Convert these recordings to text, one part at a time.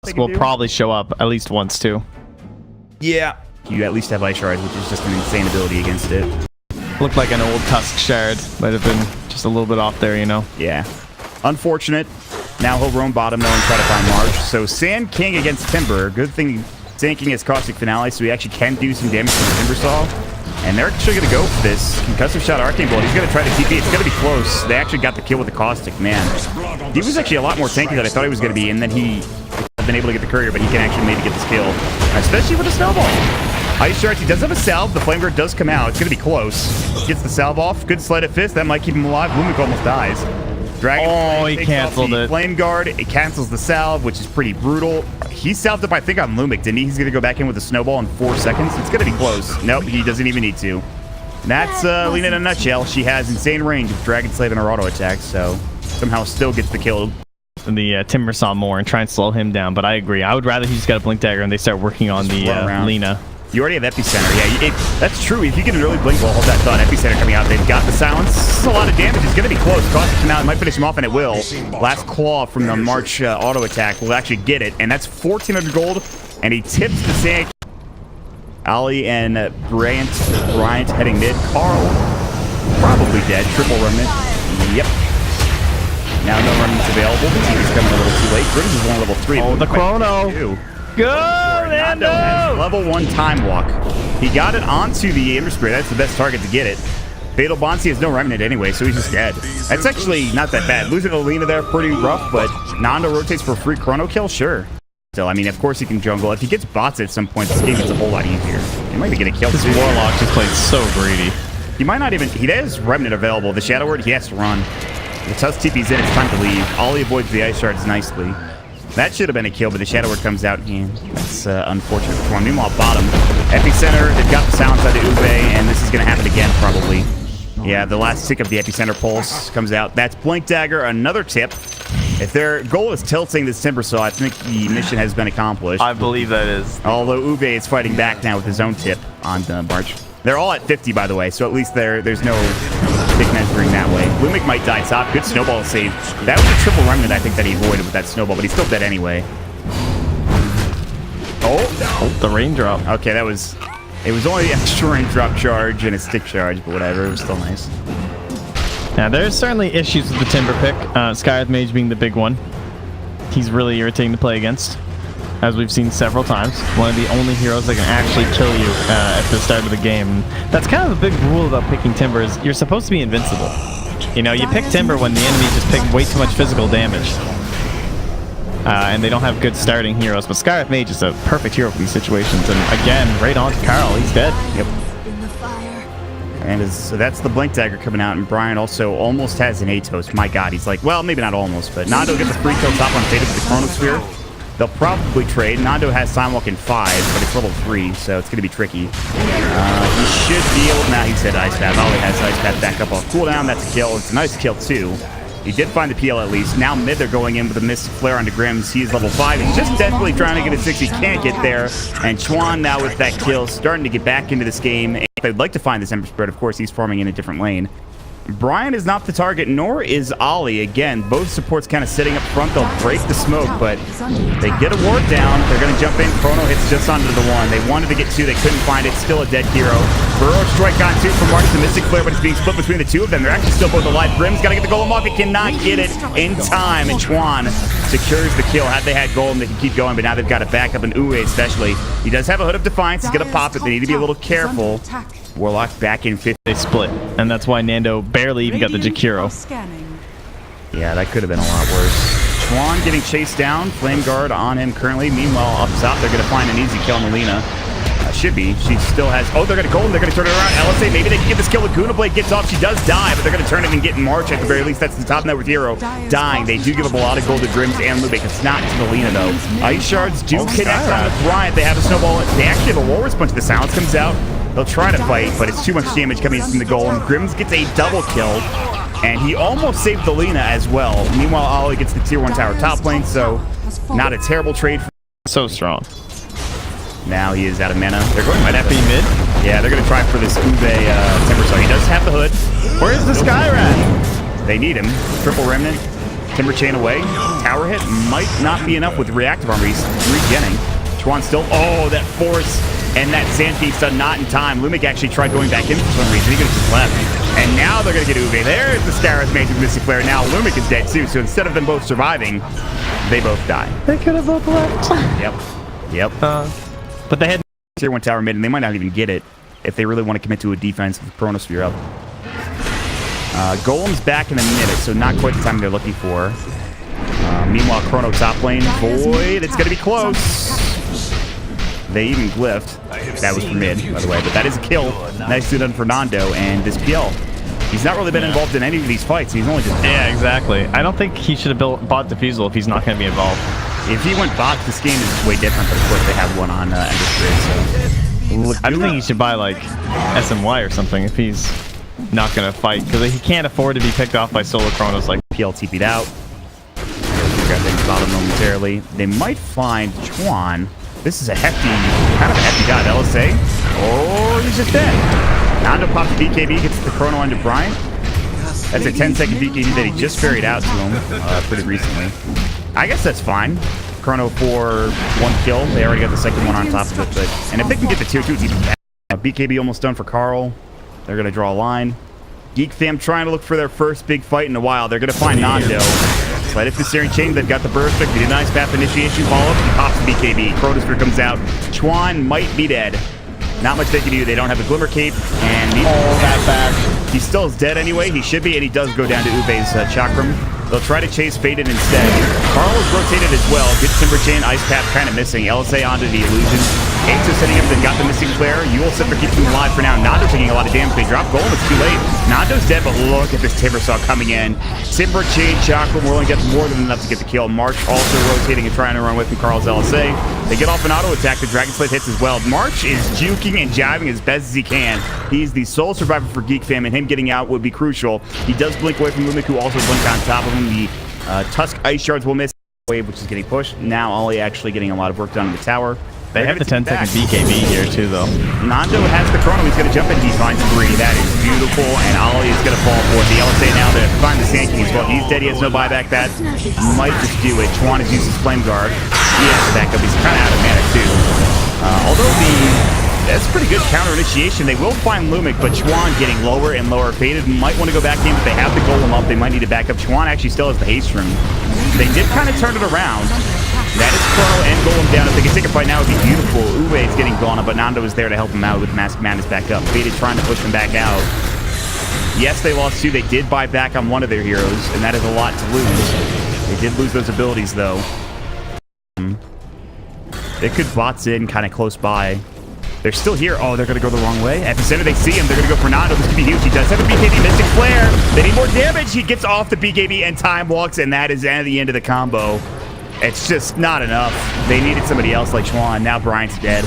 Tusk will probably show up at least once too. Yeah. You at least have Ice Shards, which is just an insane ability against it. Looked like an old Tusk shard. Might have been just a little bit off there, you know? Yeah. Unfortunate. Now he'll roam bottom though and try to find March. So Sand King against Timber. Good thing Sand King has Caustic Finale, so he actually can do some damage to the Timber Saw. And they're actually going to go for this Concussive Shot Arcane Bolt. He's going to try to TP. It's going to be close. They actually got the kill with the Caustic. Man, he was actually a lot more tanky than I thought he was going to be. And then he has been able to get the Courier, but he can actually maybe get this kill, especially with the Snowball. Ice Shards, he does have a salve. The Flame Guard does come out. It's going to be close. Gets the salve off. Good Sleight of Fist. That might keep him alive. Lumik almost dies. Dragon he canceled it. Flame Guard. It cancels the salve, which is pretty brutal. He salved up, I think, on Lumik, didn't he? He's going to go back in with a Snowball in 4 seconds. It's going to be close. Nope, he doesn't even need to. And that's Lena in a nutshell. She has insane range of Dragon Slave in her auto attack, so somehow still gets the kill. The Timber Saw more and try and slow him down, but I agree. I would rather he just got a Blink Dagger and they start working on the Lena. You already have Epicenter. Yeah, that's true. If you get an early Blink, well, hold that thought. Epicenter coming out. They've got the Silence. This is a lot of damage. It's going to be close. Caustic come out. It might finish him off, and it will. Last Claw from the March auto attack will actually get it, and that's 1,400 gold, and he tips the Sand. Ali and Bryant heading mid. Carl, probably dead. Triple Remnant. Yep. Now no Remnants available. The team is coming a little too late. Grims is only level 3. Oh, the Chrono. Go, Nando has level 1 Time Walk. He got it onto the Ember Spirit. That's the best target to get it. Fatal Bonsi has no Remnant anyway, so he's just dead. That's actually not that bad. Losing Alina there, pretty rough, but Nando rotates for a free Chrono kill? Sure. Still, I mean, of course he can jungle. If he gets bots at some point, this game is a whole lot easier. He might be getting killed. This Warlock just played so greedy. He might not even... He has Remnant available. The Shadow Word, he has to run. The Tusk TP's in, it's time to leave. Ollie avoids the Ice Shards nicely. That should have been a kill, but the Shadow Word comes out. Yeah, that's unfortunate for him. Meanwhile, bottom, Epicenter, they've got the Silence out of Ube, and this is going to happen again, probably. Yeah, the last tick of the Epicenter pulse comes out. That's Blink Dagger, another tip. If their goal is tilting this Timber Saw, I think the mission has been accomplished. I believe that is. Although Ube is fighting back now with his own tip on March. They're all at 50, by the way, so at least there's no big measuring that way. Lumik might die top. Good Snowball save. That was a triple Remnant, I think, that he avoided with that Snowball, but he's still dead anyway. Oh, the Raindrop. Okay, that was... It was only the extra Raindrop charge and a stick charge, but whatever. It was still nice. Now, there's certainly issues with the Timber pick. Skyreth Mage being the big one. He's really irritating to play against, as we've seen several times. One of the only heroes that can actually kill you at the start of the game. That's kind of a big rule about picking Timber is you're supposed to be invincible. You know, you pick Timber when the enemy just pick way too much physical damage. And they don't have good starting heroes, but Skyreth Mage is a perfect hero for these situations. And again, right on to Carl, he's dead. Yep. And so that's the Blink Dagger coming out, and Brian also almost has an Atos. My god, he's like, well, maybe not almost, but Nando gets a free kill top on Fated with the Chronosphere. They'll probably trade. Nando has Time Walk in 5, but it's level 3, so it's going to be tricky. He should be able... Now he's hit Ice Path. Ollie has Ice Path back up off cooldown. That's a kill. It's a nice kill, too. He did find the PL at least. Now mid, they're going in with a Mystic Flare onto Grims. He's level 5. He's just desperately trying to get a 6. He can't get there. And Chuan now with that kill, starting to get back into this game. And if they'd like to find this Ember Spirit, of course, he's farming in a different lane. Brian is not the target, nor is Ollie. Again, both supports kind of sitting up front. They'll break the smoke, but they get a ward down. They're going to jump in. Chrono hits just onto the 1. They wanted to get 2. They couldn't find it. Still a dead hero. Burrow Strike got 2 from March, the Mystic Flare, but it's being split between the 2 of them. They're actually still both alive. Grim's got to get the Golem off. He cannot get it in time, and Chuan secures the kill. Had they had Golem, they could keep going, but now they've got it back up in Uwe especially. He does have a Hood of Defiance. He's going to pop it. They need to be a little careful. Warlock back in 50. They split, and that's why Nando barely even got the Jakiro. Yeah, that could have been a lot worse. Chuan getting chased down. Flame Guard on him currently. Meanwhile, up top, they're going to find an easy kill on Alina. Should be. She still has... Oh, they're going to go and they're going to turn it around. LSA, maybe they can get this kill. Laguna Blade gets off. She does die, but they're going to turn it and get in March at the very least. That's the top net with hero dying. They do give up a lot of gold to Grims and Lubick. It's not to Alina, though. Ice Shards do connect on the Bryant. They have a snowball. They actually have a Walrus Punch. The Silence comes out. They'll try to fight, but it's too much damage coming from the Golem. Grims gets a double kill, and he almost saved the Lina as well. Meanwhile, Ollie gets the tier 1 tower top lane, so not a terrible trade. So strong. Now he is out of mana. They're going right after mid. Yeah, they're going to try for this Ube Timber Saw. He does have the Hood. Where's the Skyrat? They need him. Triple Remnant. Timber Chain away. Tower hit might not be enough with reactive armor. He's regenning. Chuan still... Oh, that force and that Sand King stun not in time. Lumic actually tried going back in for some reason. He could have just left. And now they're going to get Uwe. There's the Scarab's Mage with Mystic Flare. Now Lumic is dead too, so instead of them both surviving, they both die. They could have both left. Yep. But they had Tier 1 tower mid, and they might not even get it if they really want to commit to a defense with Chronosphere up. Golem's back in a minute, so not quite the time they're looking for. Meanwhile, Chrono top lane. Void, it's going to be close. They even glyphed. That was for mid, by the way, but that is a kill. Nice done for Nando, and this PL. He's not really been involved in any of these fights. He's only just... Yeah, exactly. I don't think he should have bought Diffusal if he's not going to be involved. If he went bot, this game is way different, but of course they have one on Enders Grid, so... I don't think he should buy, like, SMY or something if he's not going to fight, because he can't afford to be picked off by solo Chronos like... PL TP'd out. Grab the bottom momentarily. They might find Chuan. This is a hefty, kind of a hefty dive. LSA. Oh, he's just dead. Nando pops the BKB, gets the Chrono onto Bryant. That's a 10-second BKB that he just ferried out to him pretty recently. I guess that's fine. Chrono for 1 kill. They already got the second one on top of it. But and if they can get the tier 2, it's even better. BKB almost done for Carl. They're going to draw a line. Geek fam trying to look for their first big fight in a while. They're going to find Nando. But if the Searing Chain, they've got the burst pick. They did a nice path initiation follow-up. He pops the BKB. Chronosphere comes out. Chuan might be dead. Not much they can do. They don't have a Glimmer Cape. And that back. he still is dead anyway. He should be, and he does go down to Ube's Chakram. They'll try to chase Faded instead. Carl is rotated as well. Good Timber Chain. Ice Path kind of missing. LSA onto the Illusion. Ace is setting up. They've got the Missing Flare. Yule Scepter keeps him alive for now. Nando taking a lot of damage. They drop Golem. It's too late. Nando's dead, but look at this Timber Saw coming in. Timber Chain, Chakram. We're only getting more than enough to get the kill. March also rotating and trying to run away from Carl's LSA. They get off an auto attack. The Dragon Slate hits as well. March is juking and jiving as best as he can. He's the sole survivor for Geek Fam, and him getting out would be crucial. He does blink away from Lumic, who also blink on top of him. The Tusk Ice Shards will miss. Wave, which is getting pushed. Now Ollie actually getting a lot of work done in the tower. They have the 10-second BKB here, too, though. Nando has the Chrono. He's going to jump in. He finds 3. That is beautiful. And Ollie is going to fall for it. The LSA now to find the Sand King as well. He's dead. He has no buyback. That might just do it. Chuan has used his Flame Guard. He has to back up. He's kind of out of mana, too. Although that's pretty good counter initiation. They will find Lumic, but Chuan getting lower and lower. Faded might want to go back in, but they have the Golem up. They might need to back up. Chuan actually still has the haste room. They did kind of turn it around. That is Chrono and Golem down. If they can take a fight now, it would be beautiful. Uwe is getting gone up, but Nando is there to help him out with Mask Madness back up. Faded trying to push them back out. Yes, they lost 2. They did buy back on one of their heroes, and that is a lot to lose. They did lose those abilities, though. They could bots in kind of close by. They're still here. Oh, they're going to go the wrong way. At the center, they see him. They're going to go for Nando. This could be huge. He does have a BKB Mystic Flare. They need more damage. He gets off the BKB and time walks, and that is at the end of the combo. It's just not enough. They needed somebody else like Chuan. Now Bryant's dead.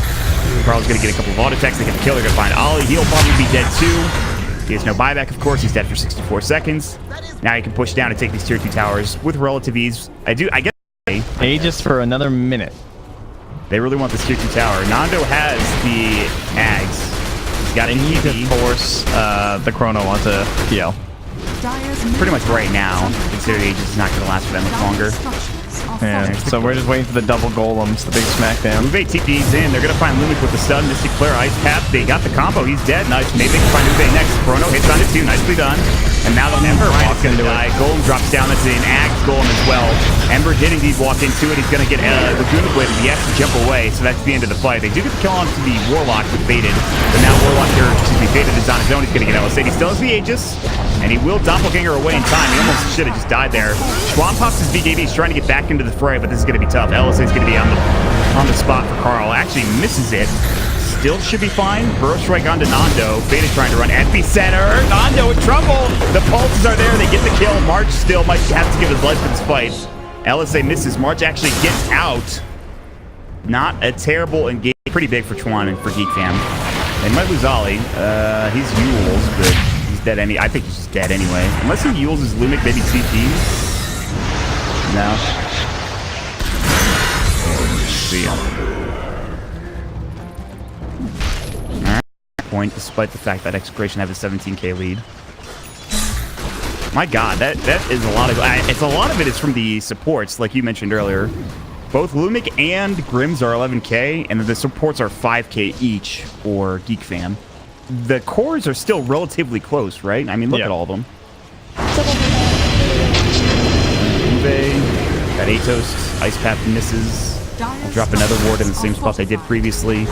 Carl's going to get a couple of auto attacks. They get the kill. They're going to find Ollie. He'll probably be dead too. He has no buyback, of course. He's dead for 64 seconds. Now he can push down and take these tier 2 towers with relative ease. I guess. Aegis for another minute. They really want this tier 2 tower. Nando has the Ags. He's got an need to force the Chrono onto PL. Pretty much right now, considering Aegis is not going to last for that much longer. Yeah, so we're just waiting for the double golems, the big smackdown. Uwe TP's in. They're going to find Lumic with the stun. Mystic Flare, Ice Path. They got the combo. He's dead. Nice. Maybe they can find Uwe next. Chrono hits on it too. Nicely done. And now the Ember Ryan's going to die. Golem drops down. That's an Axe Golem as well. Ember did indeed walk into it. He's going to get Laguna Blade. He has to jump away, so that's the end of the fight. They do get the kill onto the Warlock with Faded. But now Faded is on his own. He's going to get LSA. He still has the Aegis. And he will doppelganger away in time. He almost should have just died there. Chuan pops his BKB. He's trying to get back into the fray, but this is going to be tough. LSA is going to be on the spot for Carl. Actually misses it. Still should be fine. Burrow strike onto Nando. Fade is trying to run epicenter. Nando in trouble. The pulses are there. They get the kill. March still might have to give his life for this fight. LSA misses. March actually gets out. Not a terrible engage. Pretty big for Chuan and for Geek Fam. They might lose Ollie. He's Yules, but dead I think he's just dead anyway. Unless he uses Lumic, maybe CP. No. See ya. Alright. Point, despite the fact that Execration have a 17k lead. My God, that is a lot of... It's a lot of it is from the supports, like you mentioned earlier. Both Lumic and Grims are 11k, and the supports are 5k each for Geek Fan. The cores are still relatively close, right? I mean, look at all of them. Uve, got Atos, Ice Path misses. I'll drop another ward in the same spot they did previously.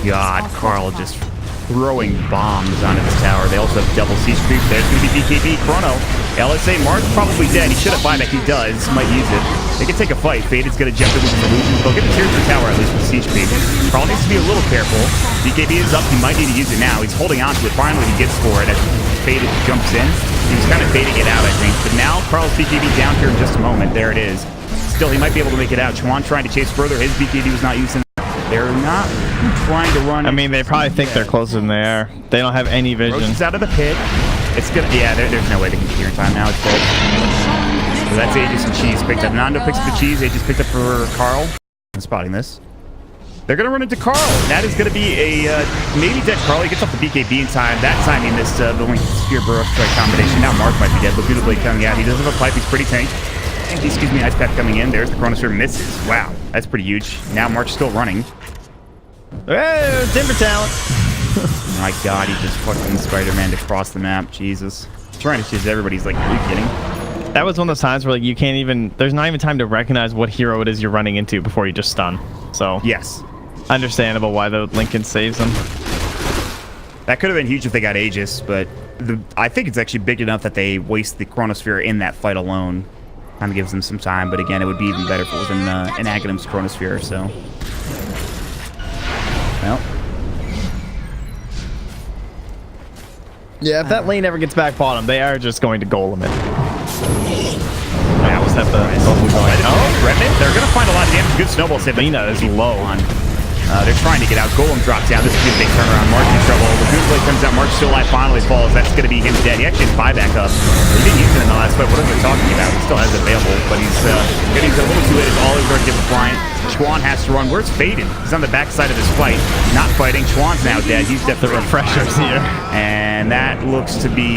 God, Carl just throwing bombs onto this tower. They also have double siege creep. There's going to be BKB. Chrono. LSA. Mark's probably dead. He should have buyback. He does. Might use it. They can take a fight. Faded's going to jump in with his illusions. They'll get the tier 3 tower at least with siege creep. Carl needs to be a little careful. BKB is up. He might need to use it now. He's holding on to it. Finally, he gets for it as Faded jumps in. He was kind of baiting it out, I think. But now Carl's BKB down here in just a moment. There it is. Still, he might be able to make it out. Chuan trying to chase further. His BKB was not using. They're not trying to run. I mean, they probably think they're closer than they are. They don't have any vision. Roach is out of the pit. It's gonna. Yeah, there's no way they can clear in time now. It's dead. So that's Aegis and Cheese picked up. Nando picks up the Cheese. Aegis picked up for Carl. I'm spotting this. They're gonna run into Carl. That is gonna be a maybe dead Carl. He gets off the BKB in time. That time he missed the Link Spear Burrow Strike combination. Now Mark might be dead. Laguna Blade coming out. He does have a pipe. He's pretty tanked. Excuse me, Ice Path coming in. There's the Chronosphere misses. Wow, that's pretty huge. Now Mark's still running. Oh, Timber talent. My God, he just fucking Spider-Man to cross the map. Jesus. Trying to chase everybody. He's like, are you kidding? That was one of those times where like you can't even... There's not even time to recognize what hero it is you're running into before you just stun. So... Yes. Understandable why the Lincoln saves them. That could have been huge if they got Aegis, but I think it's actually big enough that they waste the Chronosphere in that fight alone. Kind of gives them some time, but again, it would be even better if it was in an Aghanim's Chronosphere, so... Well. Yeah, if that lane ever gets back bottom, they are just going to golem it. I almost have the golem going. Oh, Remnant, they're going to find a lot of damage. Good snowball save. Lena is low. They're trying to get out. Golem drops down. This is a big turnaround. Mark's in trouble. The Goon Blade comes out. Mark still alive. Finally falls. That's going to be him dead. He actually has buyback up. He didn't use it in the last fight. What are they talking about? He still has it available, but he's getting a little too late. All he's going to give a Bryant. Chuan has to run. Where's Faded? He's on the backside of this fight. Not fighting. Chuan's now dead. He's definitely the refreshers here. And that looks to be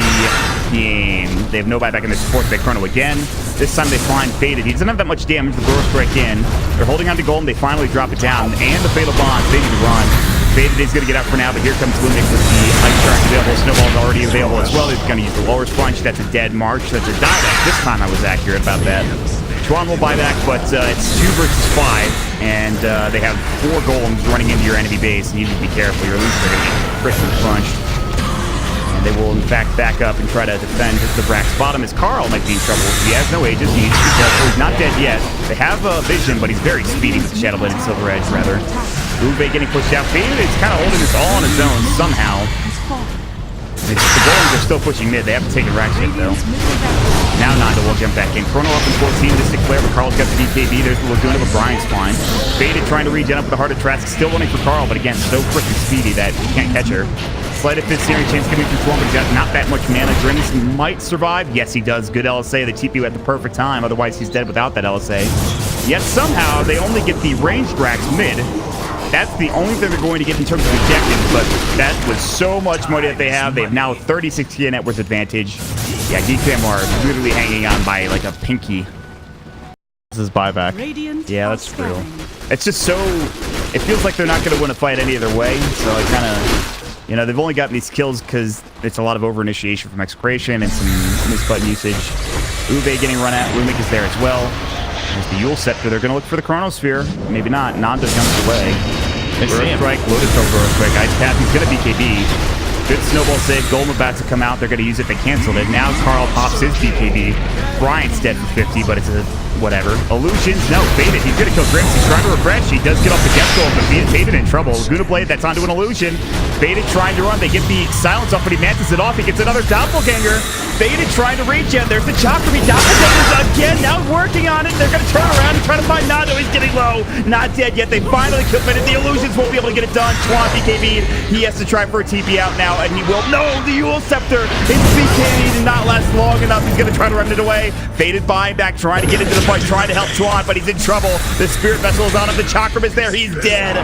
game. They have no buyback in the support. They Chrono again. This time they find Faded. He doesn't have that much damage. The Burrow Strike in. They're holding on to Golem. They finally drop it down. And the Fatal Bond. They need to run. Faded is going to get out for now, but here comes Lumic with the Ice Shark available. Snowball's already available as well. He's going to use the lower sponge. That's a dead March. That's a dieback. This time I was accurate about that. Chuan will buy back, but it's 2 versus 5, and they have 4 golems running into your enemy base, and you need to be careful. Your losers are going to get freaking punched. And they will, in fact, back up and try to defend the Brax. Bottom is Carl might be in trouble. He has no Aegis. He needs to be careful. He's not dead yet. They have vision, but he's very speedy with the Shadowblade and Silver Edge, rather. Uve getting pushed out. Faded is kind of holding this all on his own somehow. The golems are still pushing mid. They have to take a rack ship, though. Now Nando will jump back in. Chrono up in 14. This declare, but Carl's got the BKB. There's the Laguna with Brian's spine. Faded trying to regen up with the Heart of Trask. Still running for Carl, but again, so freaking speedy that he can't catch her. Slight of fifth series chance coming from Chuan, but he's got not that much mana. Grims might survive. Yes, he does. Good LSA. They TP at the perfect time. Otherwise, he's dead without that LSA. Yet somehow, they only get the ranged racks mid. That's the only thing they're going to get in terms of objectives, but that was so much money that they have. They have now 36k net worth advantage. Yeah, Geek Fam are literally hanging on by like a pinky. This is buyback. Yeah, that's true. It's just so... It feels like they're not going to win a fight any other way, so I kind of... You know, they've only gotten these kills because it's a lot of over-initiation from Execration and some misbutton usage. Uve getting run at. Lumic is there as well. There's the Yule Scepter. They're going to look for the Chronosphere. Maybe not. Nando jumps away. Burrow Strike, loaded for Burrow Strike. Ice Path, he's going to BKB. Good snowball save. Golem about to come out. They're going to use it. They canceled it. Now Carl pops his BKB. Bryant's dead for 50, but it's a whatever. Illusions, no. Faded. He's going to kill Grims. He's trying to refresh. He does get off the Death Golem, but Faded in trouble. Laguna Blade, that's onto an illusion. Faded trying to run. They get the silence off, but he mantis it off. He gets another doppelganger. Faded trying to regen. There's the Chakra. Doppelgangers again. Now working on it. They're going to turn around and try to find Nando. He's getting low. Not dead yet. They finally killed Faded. The illusions won't be able to get it done. Chuan BKB. He has to try for a TP out now, and he will. No, the Yule Scepter. His BKB did not last long enough. He's going to try to run it away. Faded buying back, trying to get into the fight, trying to help Chuan, but he's in trouble. The Spirit Vessel is on him. The Chakram is there. He's dead.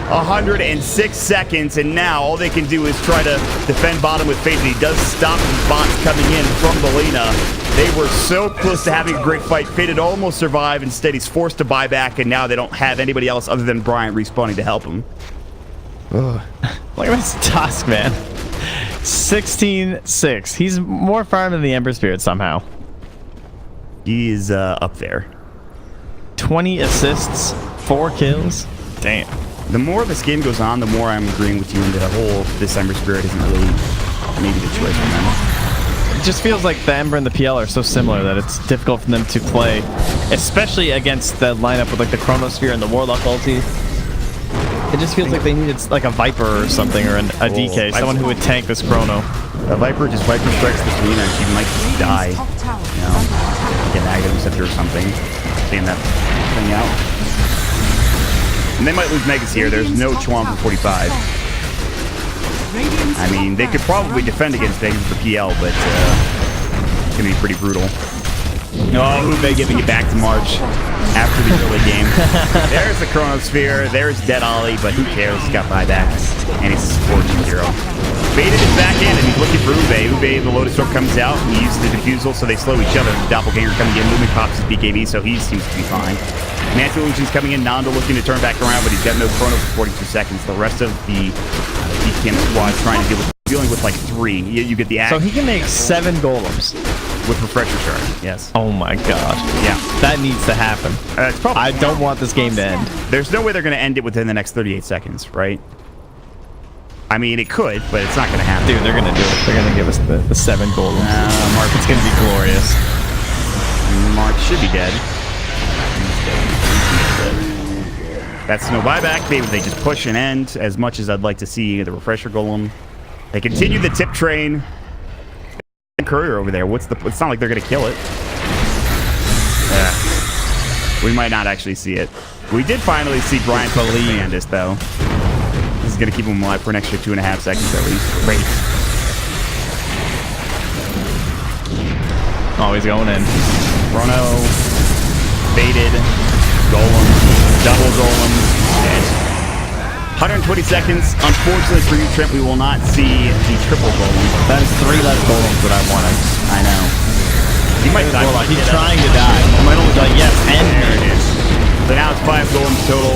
106 seconds, and now all they can do is try to defend bottom with Fade. He does stop these bots coming in from the Lena. They were so close to having a great fight. Faded almost survived. Instead, he's forced to buy back, and now they don't have anybody else other than Bryant respawning to help him. Ugh. Look at this Tusk, man. 16-6. He's more farm than the Ember Spirit somehow. He is up there. 20 assists, 4 kills. Damn. The more this game goes on, the more I'm agreeing with you in the whole this Ember Spirit isn't really maybe the choice for them. It just feels like the Ember and the PL are so similar that it's difficult for them to play, especially against the lineup with like the Chronosphere and the Warlock ulti. It just feels like they needed like a Viper or something, or a DK, someone who would tank this Chrono. A Viper strikes this Lena and she might just die. You know, get an Aghanim Receptor or something. Seeing that thing out. And they might lose Megas here. There's no Chuan for 45. I mean, they could probably defend against Megas for PL, but it's going to be pretty brutal. Oh, Ube giving it back to March after the early game. There's the Chronosphere. There's Dead Ollie, but who cares? He's got buyback, and he's a scorching hero. Faded is back in, and he's looking for Ube. Ube, the Lotus Storm comes out, and he uses the Diffusal, so they slow each other. The Doppelganger coming in. Lumen pops his BKB, so he seems to be fine. Natural Illusion's coming in. Nando looking to turn back around, but he's got no Chrono for 42 seconds. The rest of the DPM squad trying to dealing with like 3. You get the axe. So he can make 7 golems. With Refresher Shard, yes. Oh my god. Yeah. That needs to happen. It's probably I don't want this game to end. There's no way they're going to end it within the next 38 seconds, right? I mean, it could, but it's not going to happen. Dude, they're going to do it. They're going to give us the 7 golems. Mark, it's going to be glorious. Mark should be dead. That's no buyback. Maybe they just push and end as much as I'd like to see the Refresher Golem. They continue the tip train. Courier over there. It's not like they're gonna kill it. We might not actually see it. We did finally see Brian Fernandez though. This is gonna keep him alive for an extra 2.5 seconds at least. Great. Always going in. Chrono, Faded, Golem, double Golem, dead. 120 seconds. Unfortunately for you, Trent, we will not see the triple golem. That is 3 less golems that I wanted. I know. He might die. He's trying to die. He might only die. Yes, and there it is. So now it's 5 golems total.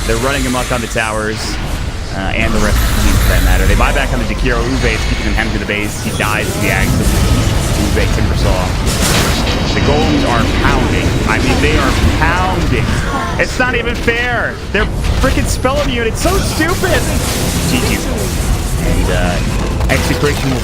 They're running amok on the towers, and the rest of the team for that matter. They buy back on the Jakiro. Ube is keeping him hemmed to the base. He dies to the axe of Ube Timbersaw. The golems are pounding. I mean, they are pounding. It's not even fair. They're freaking spell immune. It's so stupid. GG. And Execration will